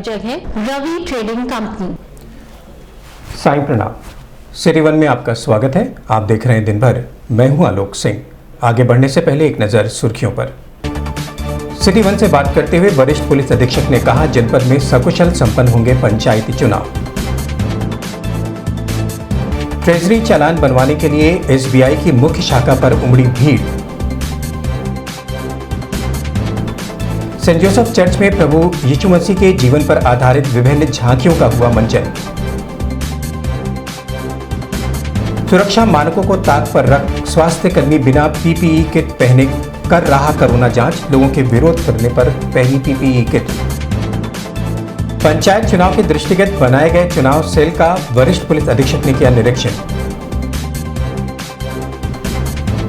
प्रायोजक है Ravi trading company. Sai प्रणाम। सिटी वन में आपका स्वागत है। आप देख रहे हैं दिन भर। मैं हूं आलोक सिंह। आगे बढ़ने से पहले एक नजर सुर्खियों पर। सिटी वन से बात करते हुए वरिष्ठ पुलिस अधीक्षक ने कहा, जनपद में सकुशल संपन्न होंगे पंचायती चुनाव। ट्रेजरी चालान बनवाने के लिए एसबीआई की मुख्य शाखा पर उमड़ी भीड़। सेंट जोसेफ चर्च में प्रभु यीशु मसीह के जीवन पर आधारित विभिन्न झांकियों का हुआ मंचन। सुरक्षा मानकों को ताक पर रख स्वास्थ्य कर्मी बिना पीपीई किट पहने कर रहा कोरोना जांच। लोगों के विरोध करने पर पहनी पीपीई किट। पंचायत चुनाव के दृष्टिगत बनाए गए चुनाव सेल का वरिष्ठ पुलिस अधीक्षक ने किया निरीक्षण।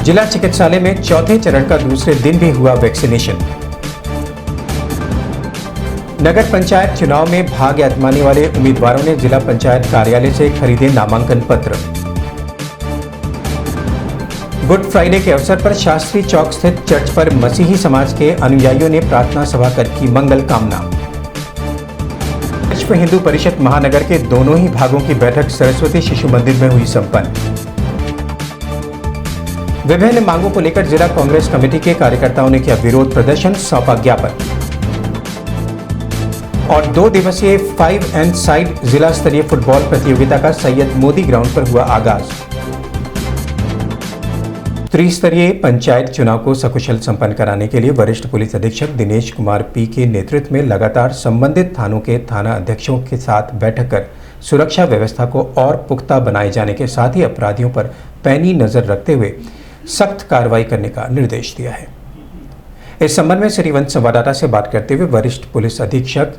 जिला चिकित्सालय में चौथे चरण का दूसरे दिन भी हुआ वैक्सीनेशन। नगर पंचायत चुनाव में भाग्य आजमाने वाले उम्मीदवारों ने जिला पंचायत कार्यालय से खरीदे नामांकन पत्र। गुड फ्राइडे के अवसर पर शास्त्री चौक स्थित चर्च पर मसीही समाज के अनुयायियों ने प्रार्थना सभा कर की मंगल कामना। विश्व हिंदू परिषद महानगर के दोनों ही भागों की बैठक सरस्वती शिशु मंदिर में हुई संपन्न। विभिन्न मांगों को लेकर जिला कांग्रेस कमेटी के कार्यकर्ताओं ने किया विरोध प्रदर्शन, सौंपा ज्ञापन। और 2 दिवसीय 5 एंड साइड जिला स्तरीय फुटबॉल प्रतियोगिता का सैयद मोदी ग्राउंड पर हुआ आगाज। त्रिस्तरीय पंचायत चुनाव को सकुशल संपन्न कराने के लिए वरिष्ठ पुलिस अधीक्षक दिनेश कुमार पी के नेतृत्व में लगातार संबंधित थानों के थाना अध्यक्षों के साथ बैठक कर सुरक्षा व्यवस्था को और पुख्ता बनाए जाने के साथ ही अपराधियों पर पैनी नजर रखते हुए सख्त कार्रवाई करने का निर्देश दिया है। इस संबंध में सिटी वन संवाददाता से बात करते हुए वरिष्ठ पुलिस अधीक्षक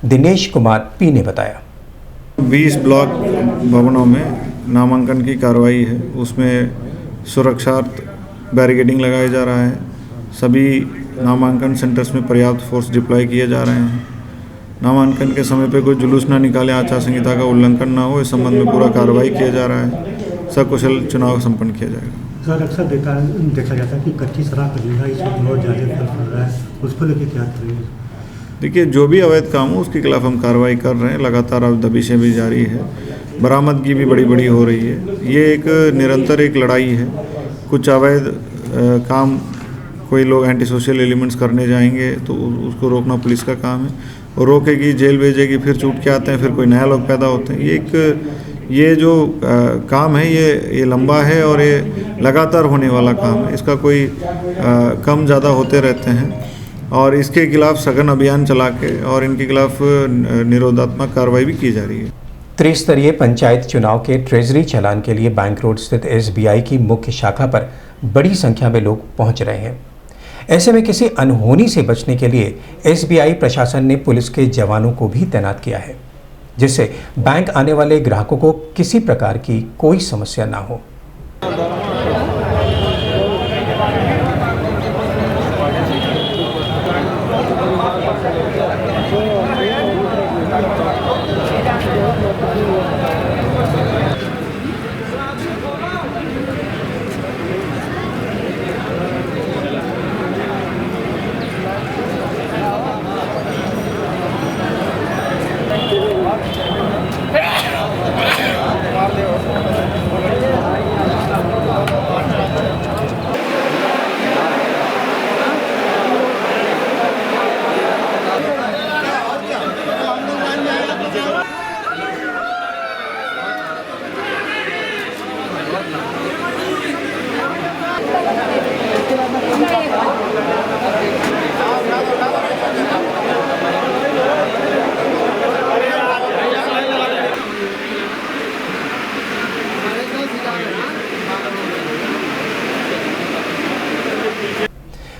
दिनेश कुमार पी ने बताया, 20 ब्लॉक भवनों में नामांकन की कार्रवाई है। उसमें सुरक्षार्थ बैरिकेडिंग लगाया जा रहा है। सभी नामांकन सेंटर्स में पर्याप्त फोर्स डिप्लॉय किए जा रहे हैं। नामांकन के समय पे कोई जुलूस ना निकाले, आचार संहिता का उल्लंघन ना हो, इस संबंध में पूरा कार्रवाई किया जा रहा है। सकुशल चुनाव संपन्न किया जाएगा। सर, अक्सर देखा जाता है कि कच्ची शराब का धंधा इस वक्त बहुत ज़्यादा फैल रहा है, उसको लेकर क्या करेंगे? देखिए, जो भी अवैध काम हो उसके खिलाफ हम कार्रवाई कर रहे हैं। लगातार अब दबिशें भी जारी है, बरामदगी भी बड़ी हो रही है। ये एक निरंतर एक लड़ाई है। कुछ अवैध काम कोई लोग एंटी सोशल एलिमेंट्स करने जाएंगे तो उसको रोकना पुलिस का काम है, और रोकेगी, जेल भेजेगी, फिर छूट के आते हैं, फिर कोई नया लोग पैदा होते हैं। ये जो काम है ये लंबा है और ये लगातार होने वाला काम है। इसका कोई कम ज़्यादा होते रहते हैं और इसके खिलाफ सघन अभियान चला के और इनके खिलाफ निरोधात्मक कार्रवाई भी की जा रही है। त्रिस्तरीय पंचायत चुनाव के ट्रेजरी चालान के लिए बैंक रोड स्थित एसबीआई की मुख्य शाखा पर बड़ी संख्या में लोग पहुंच रहे हैं। ऐसे में किसी अनहोनी से बचने के लिए एसबीआई प्रशासन ने पुलिस के जवानों को भी तैनात किया है, जिससे बैंक आने वाले ग्राहकों को किसी प्रकार की कोई समस्या ना हो।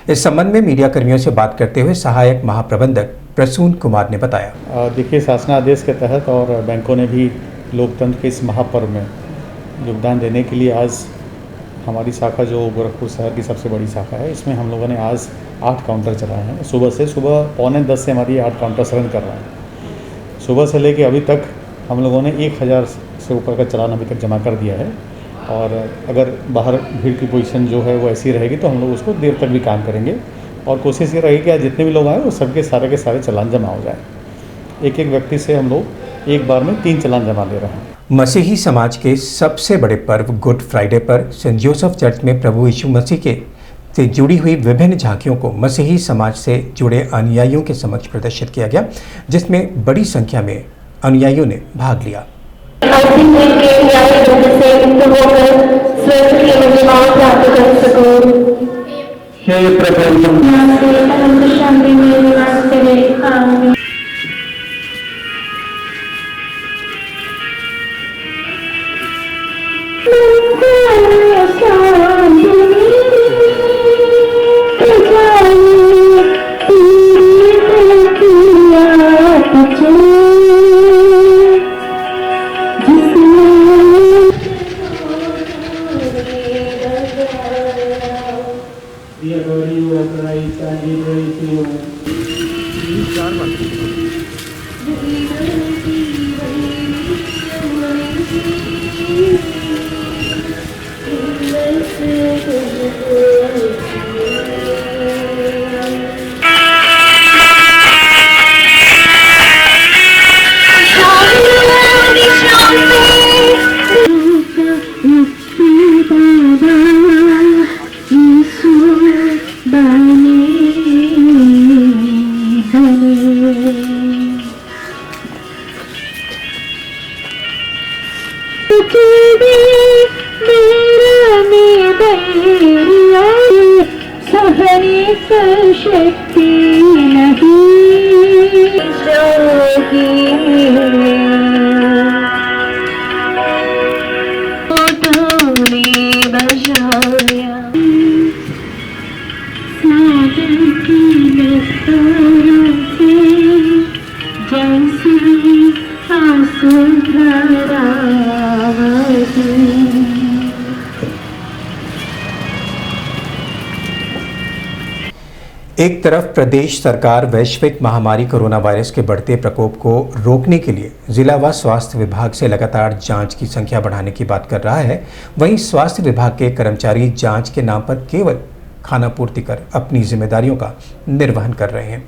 इस संबंध में मीडिया कर्मियों से बात करते हुए सहायक महाप्रबंधक प्रसून कुमार ने बताया, देखिए, शासनादेश के तहत और बैंकों ने भी लोकतंत्र के इस महापर्व में योगदान देने के लिए आज हमारी शाखा जो गोरखपुर शहर की सबसे बड़ी शाखा है, इसमें हम लोगों ने आज 8 काउंटर चलाए हैं। सुबह 9:45 से हमारी 8 काउंटर्स रन कर रहे हैं। सुबह से लेके अभी तक हम लोगों ने 1000 से ऊपर का चालान अभी तक जमा कर दिया है, और अगर बाहर भीड़ की पोजीशन जो है वो ऐसी रहेगी तो हम लोग उसको देर तक भी काम करेंगे, और कोशिश ये रहेगी कि आज जितने भी लोग आए वो सबके सारे के सारे चालान जमा हो जाए। एक एक व्यक्ति से हम लोग एक बार में 3 चालान जमा ले रहे हैं। मसीही समाज के सबसे बड़े पर्व गुड फ्राइडे पर सेंट जोसेफ चर्च में प्रभु यीशु मसीह के से जुड़ी हुई विभिन्न झांकियों को मसीही समाज से जुड़े अनुयायियों के समक्ष प्रदर्शित किया गया, जिसमें बड़ी संख्या में अनुयायियों ने भाग लिया। एक तरफ प्रदेश सरकार वैश्विक महामारी कोरोना वायरस के बढ़ते प्रकोप को रोकने के लिए जिला व स्वास्थ्य विभाग से लगातार जांच की संख्या बढ़ाने की बात कर रहा है, वहीं स्वास्थ्य विभाग के कर्मचारी जांच के नाम पर केवल खानापूर्ति कर अपनी जिम्मेदारियों का निर्वहन कर रहे हैं।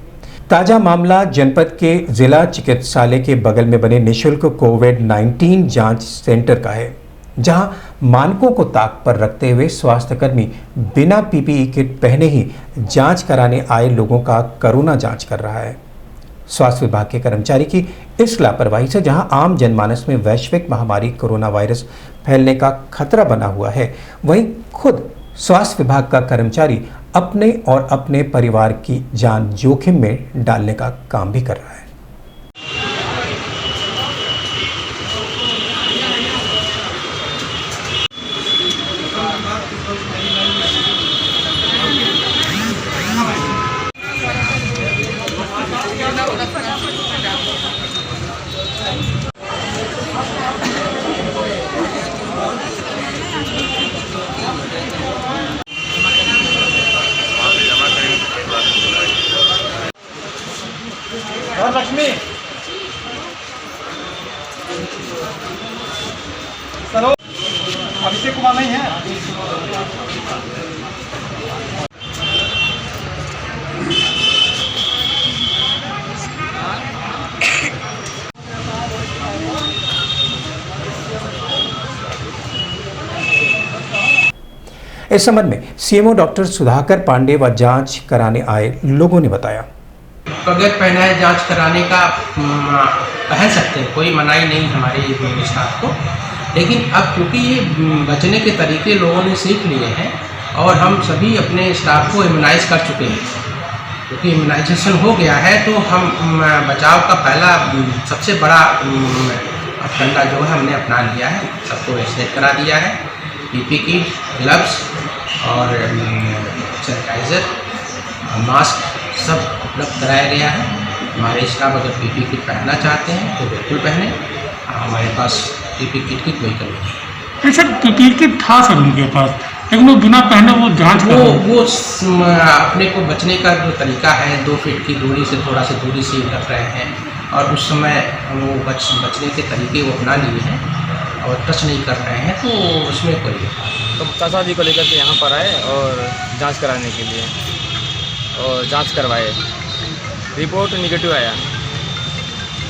ताजा मामला जनपद के जिला चिकित्सालय के बगल में बने निःशुल्क कोविड-19 जांच सेंटर का है, जहां मानकों को ताक पर रखते हुए स्वास्थ्यकर्मी बिना पीपीई किट पहने ही जांच कराने आए लोगों का कोरोना जांच कर रहा है। स्वास्थ्य विभाग के कर्मचारी की इस लापरवाही से जहां आम जनमानस में वैश्विक महामारी कोरोना वायरस फैलने का खतरा बना हुआ है, वहीं खुद स्वास्थ्य विभाग का कर्मचारी अपने और अपने परिवार की जान जोखिम में डालने का काम भी कर रहा है। लक्ष्मी चलो, अभिषेक कुमार नहीं है। इस संबंध में सीएमओ डॉक्टर सुधाकर पांडे व जांच कराने आए लोगों ने बताया। बगैर पहनाए जांच कराने का पहन सकते हैं, कोई मनाही नहीं हमारे स्टाफ को, लेकिन अब क्योंकि ये बचने के तरीके लोगों ने सीख लिए हैं और हम सभी अपने स्टाफ को इम्यूनाइज कर चुके हैं, क्योंकि इम्यूनाइजेशन हो गया है तो हम बचाव का पहला सबसे बड़ा फंडा जो है हमने अपना लिया है। सबको वैक्सीनेट करा दिया है, पीपी किट, ग्लव्स और सैनिटाइज़र, मास्क सब उपलब्ध कराया गया है। हमारे स्टाफ अगर पीपी किट पहनना चाहते हैं तो बिल्कुल पहने, हमारे पास पीपी किट की कोई कमी नहीं। सर पीपी किट था सर उनके पास, लेकिन वो बिना पहने वो जांच वो अपने को बचने का जो तरीका है 2 फीट की दूरी से थोड़ा सा दूरी से रख रहे हैं और उस समय वो बचने के तरीके वो अपना लिए हैं और टच नहीं कर रहे हैं, तो उसमें कोई तो चाचा जी को लेकर के यहाँ पर आए और जांच कराने के लिए और जांच करवाए, रिपोर्ट निगेटिव आया।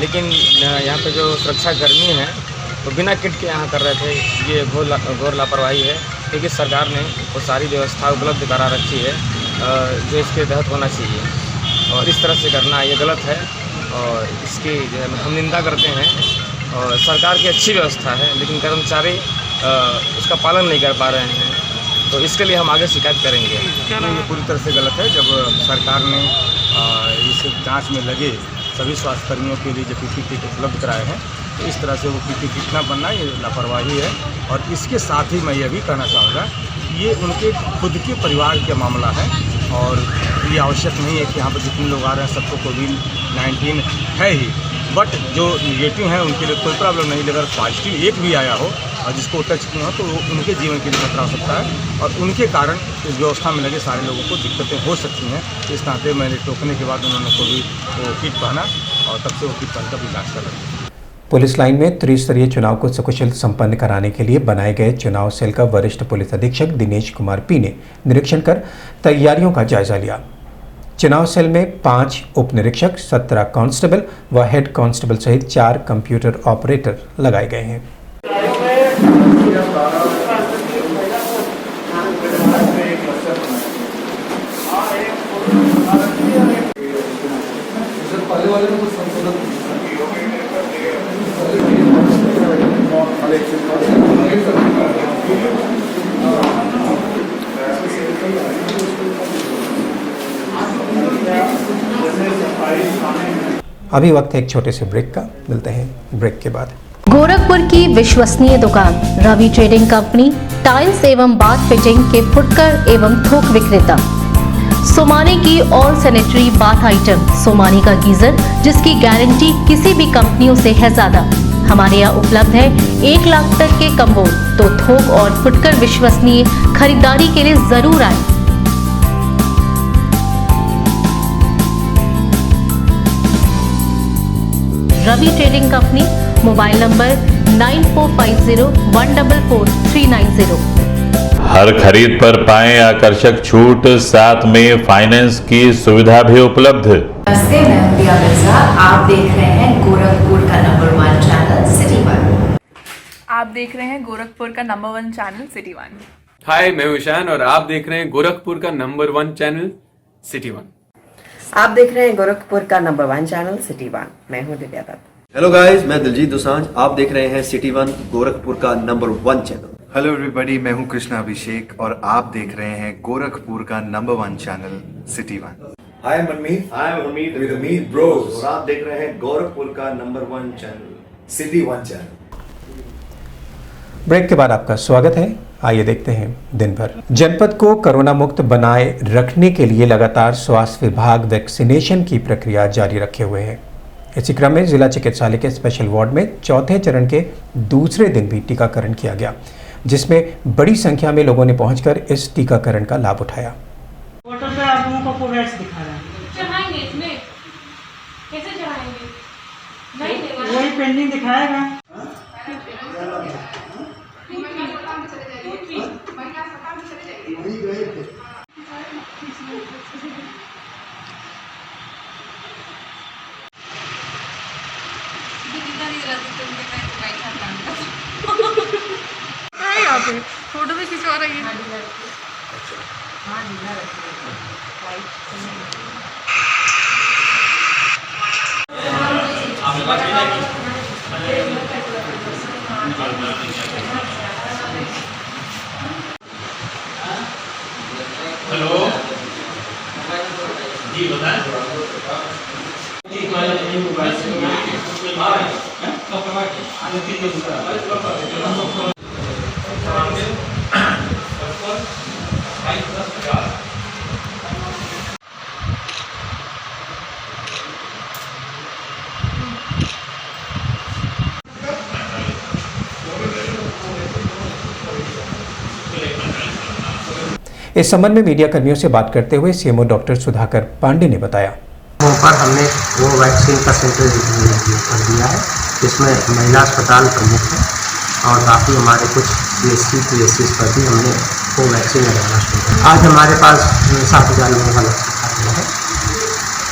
लेकिन यहाँ पे जो सुरक्षाकर्मी हैं तो बिना किट के यहाँ कर रहे थे। ये घोर लापरवाही है, क्योंकि सरकार ने वो सारी व्यवस्था उपलब्ध करा रखी है जो इसके तहत होना चाहिए, और इस तरह से करना ये गलत है और इसकी हम निंदा करते हैं। और सरकार की अच्छी व्यवस्था है, लेकिन कर्मचारी उसका पालन नहीं कर पा रहे हैं, तो इसके लिए हम आगे शिकायत करेंगे। ये पूरी तरह से गलत है। जब सरकार ने इस जांच में लगे सभी स्वास्थ्यकर्मियों के लिए जो पीपीई किट उपलब्ध कराए हैं, तो इस तरह से वो पीपीई किट ना बनना ये लापरवाही है। और इसके साथ ही मैं ये भी कहना चाहूँगा, ये उनके खुद के परिवार का मामला है और ये आवश्यक नहीं है कि यहाँ पर जितने लोग आ रहे हैं सबको कोविड-19 है ही, बट जो निगेटिव हैं उनके लिए कोई प्रॉब्लम नहीं। अगर पॉजिटिव एक भी आया हो और जिसको टच किया हो तो उनके जीवन के लिए खतरा हो सकता है और उनके कारण इस व्यवस्था में लगे सारे लोगों को दिक्कतें हो सकती हैं। इस नाते मैंने टोकने के बाद उन्होंने कोविड वो किट पहना और तब से वो किट पहनकर भी जाँच कर रहे हैं। पुलिस लाइन में त्रिस्तरीय चुनाव को सकुशल संपन्न कराने के लिए बनाए गए चुनाव सेल का वरिष्ठ पुलिस अधीक्षक दिनेश कुमार पी ने निरीक्षण कर तैयारियों का जायजा लिया। चुनाव सेल में 5 उप निरीक्षक, 17 कांस्टेबल व हेड कांस्टेबल सहित 4 कंप्यूटर ऑपरेटर लगाए गए हैं। अभी वक्त है एक छोटे से ब्रेक का, मिलते हैं ब्रेक के बाद। गोरखपुर की विश्वसनीय दुकान रवि ट्रेडिंग कंपनी, टाइल्स एवं बाथ फिटिंग के फुटकर एवं थोक विक्रेता। सोमानी की all sanitary bath item, Somani का गीजर जिसकी गारंटी किसी भी कंपनियों से है ज्यादा। हमारे यहाँ उपलब्ध है 1 लाख तक के कम्बोर्ड। तो थोक और फुटकर विश्वसनीय खरीदारी के लिए जरूर आए। Ravi trading company, mobile number 9450144390। हर खरीद पर पाएं आकर्षक छूट, साथ में फाइनेंस की सुविधा भी उपलब्ध। नमस्ते, मैं प्रिया मिर्जा। आप देख रहे हैं गोरखपुर का नंबर 1 चैनल सिटी 1। आप देख रहे हैं गोरखपुर का नंबर 1 चैनल सिटी 1। हाय, मैं ईशान और आप देख रहे हैं गोरखपुर का नंबर 1 चैनल सिटी 1। आप देख रहे हैं गोरखपुर का नंबर 1 चैनल सिटी 1। मैं हूं दिव्या दत्त। हेलो गाइस, मैं दिलजीत दोसांझ। आप देख रहे हैं सिटी 1 गोरखपुर का नंबर 1 चैनल। हेलो एवरीबॉडी, मैं हूं कृष्णा अभिषेक और आप देख रहे हैं गोरखपुर का number 1 channel city 1। Hi Manmeet, with Amit bros और आप देख रहे हैं गोरखपुर का number 1 channel city 1 channel. Break के बाद आपका स्वागत है। आइए देखते हैं दिन भर। जनपद को कोरोना मुक्त बनाए रखने के लिए लगातार स्वास्थ्य विभाग वैक्सीनेशन की प्रक्रिया जारी रखे हुए है। इसी क्रम में जिला चिकित्सालय के स्पेशल वार्ड में चौथे चरण के दूसरे दिन भी टीकाकरण किया गया, जिसमें बड़ी संख्या में लोगों ने पहुंचकर इस टीकाकरण का लाभ उठाया। पोर्टल पे आप लोगों को कोवैक्स दिखा रहा है। चढ़ाएंगे इसमें, कैसे चढ़ाएंगे? नहीं देगा, वही पेंडिंग दिखाएगा। फोटो भी खिंचवा रही है। हेलो जी, बताएं। इस संबंध में मीडिया कर्मियों से बात करते हुए सीएमओ डॉक्टर सुधाकर पांडे ने बताया, पर हमने वो वैक्सीन का सेंटर कर दिया है, जिसमें महिला अस्पताल प्रमुख है और बाकी हमारे कुछ PSC पर भी हमने वो वैक्सीन लगाना शुरू किया। आज हमारे पास 7,000 लोगों का लक्ष्य है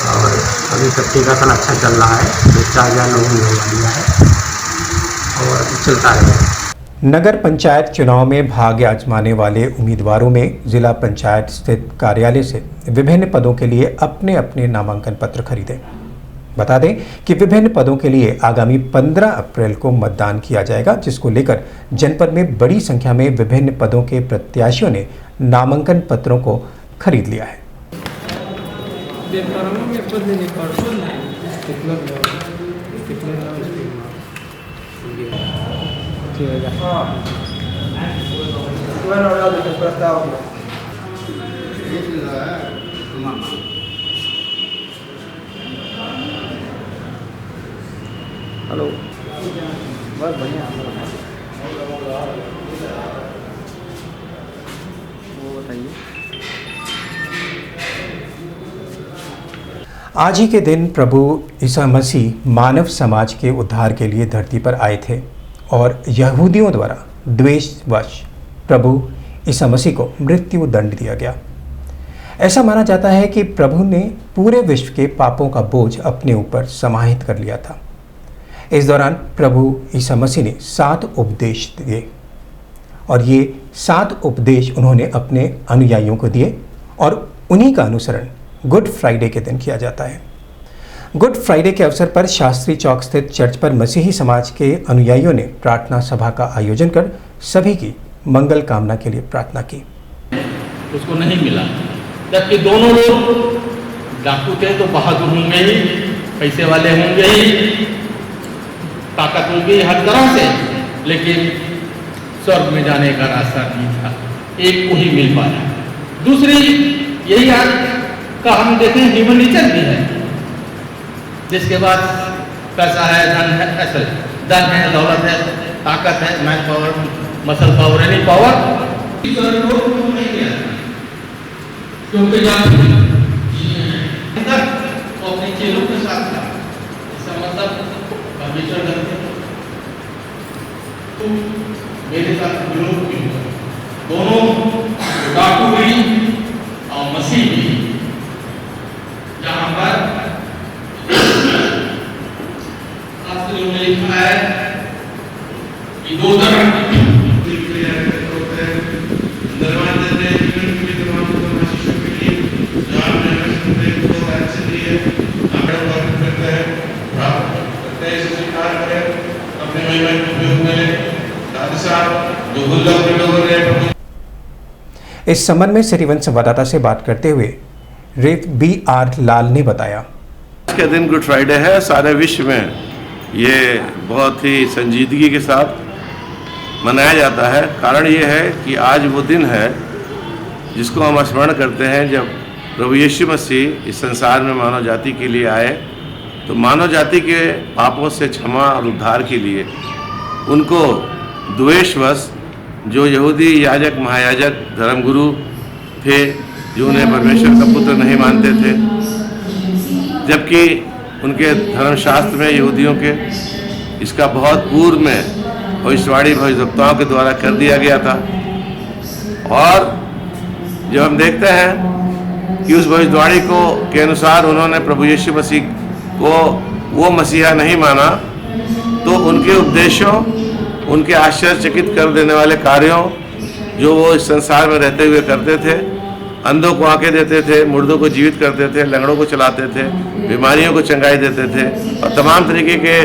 और अभी तक टीकाकरण अच्छा चल रहा है, 4,000 लोगों ने लगवा लिया है और चलता रहेगा। नगर पंचायत चुनाव में भाग्य आजमाने वाले उम्मीदवारों में जिला पंचायत स्थित कार्यालय से विभिन्न पदों के लिए अपने अपने नामांकन पत्र खरीदे। बता दें कि विभिन्न पदों के लिए आगामी 15 अप्रैल को मतदान किया जाएगा, जिसको लेकर जनपद में बड़ी संख्या में विभिन्न पदों के प्रत्याशियों ने नामांकन पत्रों को खरीद लिया है। हेलो, बस बढ़िया। वो बताइए। आज ही के दिन प्रभु ईसा मसीह मानव समाज के उद्धार के लिए धरती पर आए थे और यहूदियों द्वारा द्वेषवश प्रभु ईसा मसीह को मृत्यु दंड दिया गया। ऐसा माना जाता है कि प्रभु ने पूरे विश्व के पापों का बोझ अपने ऊपर समाहित कर लिया था। इस दौरान प्रभु ईसा मसीह ने 7 उपदेश दिए और ये 7 उपदेश उन्होंने अपने अनुयायियों को दिए और उन्हीं का अनुसरण गुड फ्राइडे के दिन किया जाता है। गुड फ्राइडे के अवसर पर शास्त्री चौक स्थित चर्च पर मसीही समाज के अनुयायियों ने प्रार्थना सभा का आयोजन कर सभी की मंगल कामना के लिए प्रार्थना की। उसको नहीं मिला, जबकि दोनों लोग डाकू थे तो बहादुर होंगे ही, पैसे वाले होंगे ही, ताकत होगी हर तरह से, लेकिन स्वर्ग में जाने का रास्ता नहीं था। एक को ही मिल पाया। दूसरी यही आज का हम देखें ह्यूमन नेचर भी है, जिसके बाद पैसा है, धन है, दौलत है, ताकत है, man power, muscle power, any power, क्योंकि अपनी चीजों के साथ था। इसका मतलब परमेश्वर करते तुम मेरे साथ विरोध क्यों करो? दोनों डाकू भी और मसीह भी, जहां पर शास्त्रों में लिखा है कि 2 तरह के इस संबंध में सिटी 1 संवाददाता से बात करते हुए रेव BR लाल ने बताया। आज के दिन गुड फ्राइडे है। सारे विश्व में ये बहुत ही संजीदगी के साथ मनाया जाता है। कारण ये है कि आज वो दिन है जिसको हम स्मरण करते हैं जब प्रभु यीशु मसीह इस संसार में मानव जाति के लिए आए, तो मानव जाति के पापों से क्षमा और उद्धार के लिए उनको द्वेषवश जो यहूदी याजक महायाजक धर्मगुरु थे, जो उन्हें परमेश्वर का पुत्र नहीं मानते थे, जबकि उनके धर्मशास्त्र में यहूदियों के इसका बहुत पूर्व में भविष्यवाणी भविष्यवक्ताओं के द्वारा कर दिया गया था। और जब हम देखते हैं कि उस भविष्यवाणी को के अनुसार उन्होंने प्रभु यीशु मसीह को वो मसीहा नहीं माना, तो उनके उपदेशों, उनके आश्चर्यचकित कर देने वाले कार्यों जो वो इस संसार में रहते हुए करते थे, अंधों को आंखें देते थे, मुर्दों को जीवित करते थे, लंगड़ों को चलाते थे, बीमारियों को चंगाई देते थे और तमाम तरीके के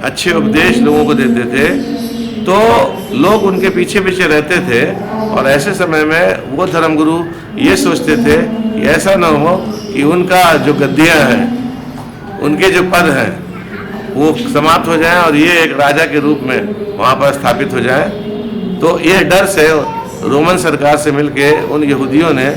अच्छे उपदेश लोगों को देते थे, तो लोग उनके पीछे पीछे रहते थे। और ऐसे समय में वो धर्मगुरु ये सोचते थे कि ऐसा न हो कि उनका जो गद्दियाँ हैं, उनके जो पद हैं, वो समाप्त हो जाएं और ये एक राजा के रूप में वहाँ पर स्थापित हो जाए। तो ये डर से रोमन सरकार से मिलके उन यहूदियों ने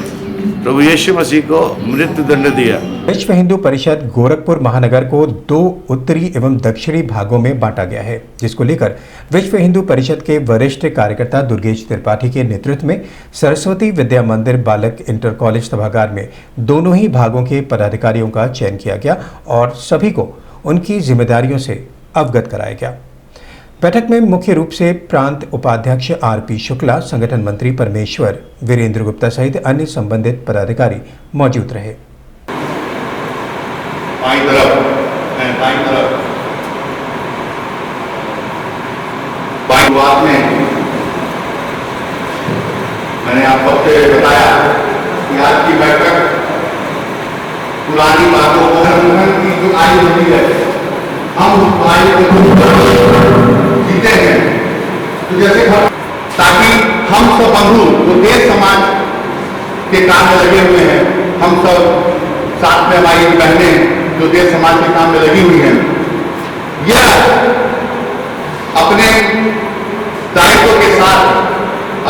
प्रभु यीशु मसीह को मृत्यु दंड दिया। विश्व हिंदू परिषद गोरखपुर महानगर को 2 उत्तरी एवं दक्षिणी भागों में बांटा गया है, जिसको लेकर विश्व हिंदू परिषद के वरिष्ठ कार्यकर्ता दुर्गेश त्रिपाठी के नेतृत्व में सरस्वती विद्या मंदिर बालक इंटर कॉलेज सभागार में दोनों ही भागों के पदाधिकारियों का चयन किया गया और सभी को उनकी जिम्मेदारियों से अवगत कराया गया। बैठक में मुख्य रूप से प्रांत उपाध्यक्ष RP शुक्ला, संगठन मंत्री परमेश्वर वीरेंद्र गुप्ता सहित अन्य संबंधित पदाधिकारी मौजूद रहे। बाईं तरफ शुरुआत में मैंने आप सबसे बताया कि आज की बैठक पुरानी बातों को की जो आयु होती है हम उस आयु को जीते हैं, तो जैसे ताकि हम सब बंधु जो देश समाज के काम में लगे हुए हैं, हम सब साथ में हमारी बहनें जो देश समाज के काम में लगी हुई हैं, यह अपने दायित्व के साथ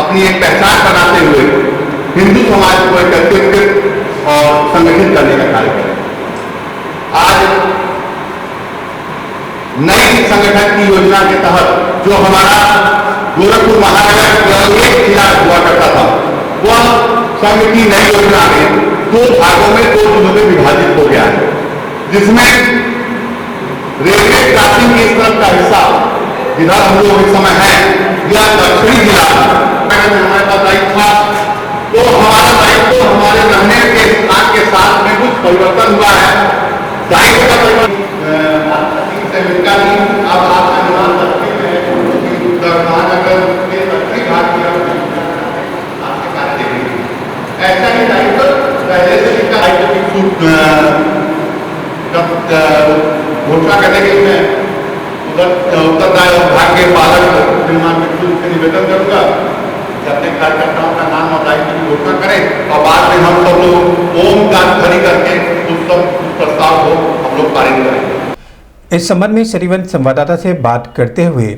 अपनी एक पहचान बनाते हुए हिंदू समाज को एकत्रित और संगठित करने का कार्य करें। आज नई संगठन की योजना के तहत जो हमारा गोरखपुर महानगर एक जिला हुआ करता था, वह संघ की नई योजना में 2 भागों में 2 जिलों में विभाजित हो गया है, जिसमें रेलवे क्रॉसिंग की इस तरफ का हिस्सा जिधर हम लोग इस समय हैं, यह दक्षिणी जिला हमारे पास दायित्व था, तो हमारा दायित्व हमारे रहने के स्थान के साथ में कुछ परिवर्तन हुआ है। दायित्व का परिवर्तन अब आप अनुमान सकते हैं महानगर के दक्षिणी घाट की आपके कार्य देखेंगे, ऐसा ही दायित्व पहले से घोषणा करने के लिए उत्तरदायी विभाग के पालक श्रीमान मित्तल से निवेदन करूंगा कि अपने कार्यकर्ताओं का नाम और दायित्व की घोषणा करें और बाद में हम सब लोग ओम का ध्वनि करके उस प्रस्ताव को हम लोग पारित करेंगे। इस संबंध में सिटीवन संवाददाता से बात करते हुए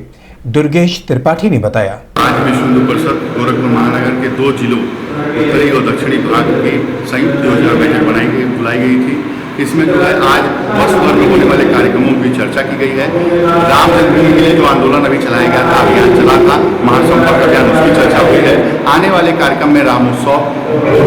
दुर्गेश त्रिपाठी ने बताया, आज विश्व हिंदू परिषद गोरखपुर महानगर के 2 जिलों उत्तरी और दक्षिणी भाग की संयुक्त योजना बैठक बुलाई गई थी। इसमें जो है आज वर्ष भर में होने वाले कार्यक्रमों की चर्चा की गई है। राम जन्मभूमि के लिए जो आंदोलन अभी चलाया गया था, अभियान चला था, महासंपर्क अभियान, उसकी चर्चा हुई है। आने वाले कार्यक्रम में रामोत्सव,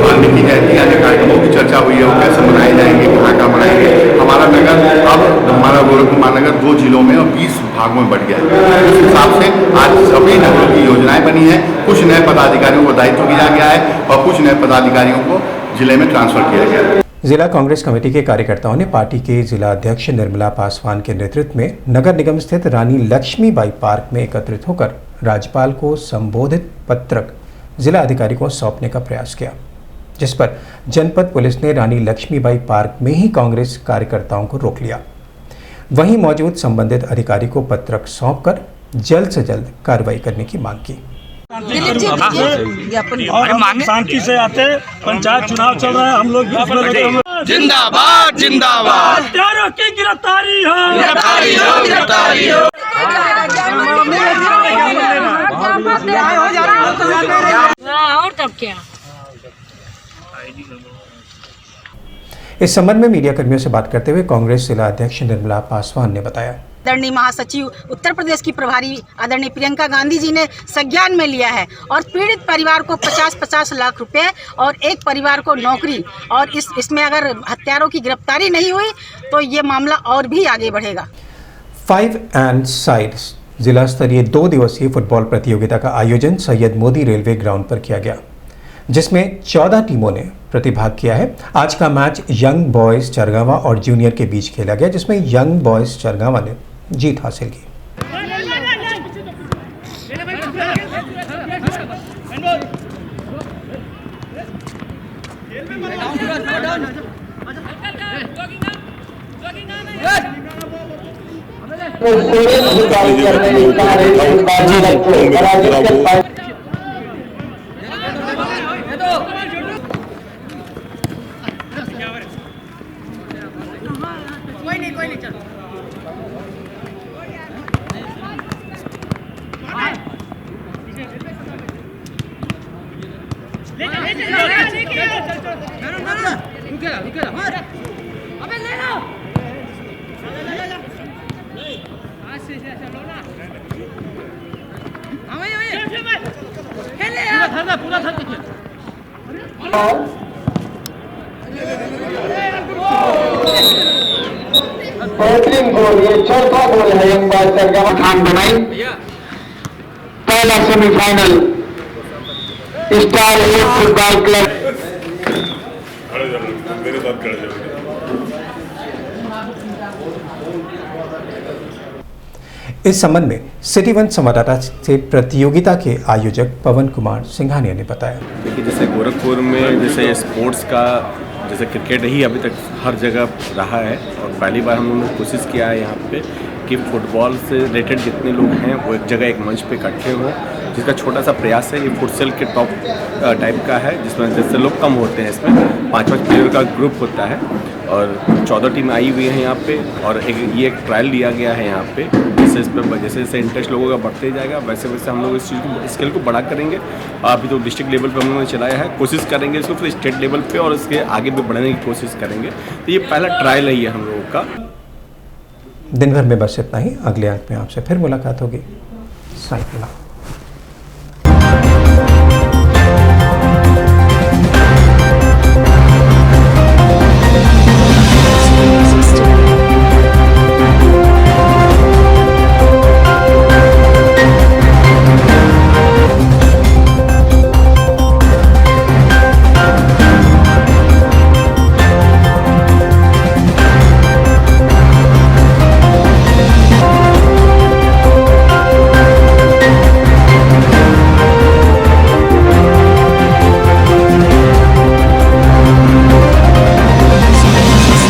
वाल्मीकि जयंती आदि कार्यक्रमों की चर्चा हुई है, वो कैसे मनाए जाएंगे, कहाँ कहाँ मनाएंगे। हमारा नगर अब हमारा गोरखपुर महानगर 2 जिलों में और 20 भागों में बढ़ गया है। उस हिसाब से आज सभी नगरों की योजनाएं बनी है। कुछ नए पदाधिकारियों को दायित्व दिया गया है और कुछ नए पदाधिकारियों को जिले में ट्रांसफर किया गया है। जिला कांग्रेस कमेटी के कार्यकर्ताओं ने पार्टी के जिला अध्यक्ष निर्मला पासवान के नेतृत्व में नगर निगम स्थित रानी लक्ष्मीबाई पार्क में एकत्रित होकर राज्यपाल को संबोधित पत्रक जिला अधिकारी को सौंपने का प्रयास किया, जिस पर जनपद पुलिस ने रानी लक्ष्मीबाई पार्क में ही कांग्रेस कार्यकर्ताओं को रोक लिया। वहीं मौजूद संबंधित अधिकारी को पत्रक सौंपकर जल्द से जल्द कार्रवाई करने की मांग की। और हम शांति से आते, पंचायत चुनाव चल रहा है, हम लोग जिंदाबाद जिंदाबाद, हत्यारों की गिरफ्तारी हो, गिरफ्तारी हो, गिरफ्तारी हो। और तब क्या। इस संबंध में मीडिया कर्मियों से बात करते हुए कांग्रेस जिला अध्यक्ष निर्मला पासवान ने बताया, आदरणीय महासचिव उत्तर प्रदेश की प्रभारी आदरणीय प्रियंका गांधी जी ने संज्ञान में लिया है और पीड़ित परिवार को 50-50 लाख रुपए और एक परिवार को नौकरी, और इसमें अगर हत्यारों की गिरफ्तारी नहीं हुई तो ये मामला और भी आगे बढ़ेगा। 5 एंड साइड्स जिला स्तरीय 2 दिवसीय फुटबॉल प्रतियोगिता का आयोजन सैयद मोदी रेलवे ग्राउंड पर किया गया, जिसमें 14 टीमों ने प्रतिभाग किया है। आज का मैच यंग बॉयज चरगावा और जूनियर के बीच खेला गया, जिसमें यंग बॉयज चरगावा ने जीत हासिल की। कोई नहीं चलो। अबे ले लो। खेले यार, पूरा था खेल। बेहतरीन गोल, ये चौथा गोल है यंग बॉयज चरगावा खान बनाई। पहला सेमीफाइनल स्टार फुटबॉल क्लब। इस संबंध में सिटी वन संवाददाता से प्रतियोगिता के आयोजक पवन कुमार सिंघानिया ने बताया। देखिए, जैसे गोरखपुर में जैसे स्पोर्ट्स का जैसे क्रिकेट ही अभी तक हर जगह रहा है और पहली बार हम लोगों ने कोशिश किया है यहाँ पे कि फुटबॉल से रिलेटेड जितने लोग हैं वो एक जगह एक मंच पे इकट्ठे हों, जिसका छोटा सा प्रयास है। ये फुटसेल के टॉप टाइप का है, जिसमें जैसे लोग कम होते हैं, इसमें 5-5 प्लेयर का ग्रुप होता है और 14 टीम आई हुई है यहाँ पे और ये एक ट्रायल लिया गया है यहाँ पे। जैसे इस पर जैसे इंटरेस्ट लोगों का बढ़ते जाएगा वैसे वैसे हम लोग इस चीज़ को स्केल को बड़ा करेंगे। अभी तो डिस्ट्रिक्ट लेवल पे हम लोगों ने चलाया है, कोशिश करेंगे इसको फिर स्टेट लेवल पे और इसके आगे भी बढ़ाने की कोशिश करेंगे। तो ये पहला ट्रायल है ये हम लोगों का। दिन भर में बस इतना ही। अगले अंक में आपसे फिर मुलाकात होगी। साइकिल।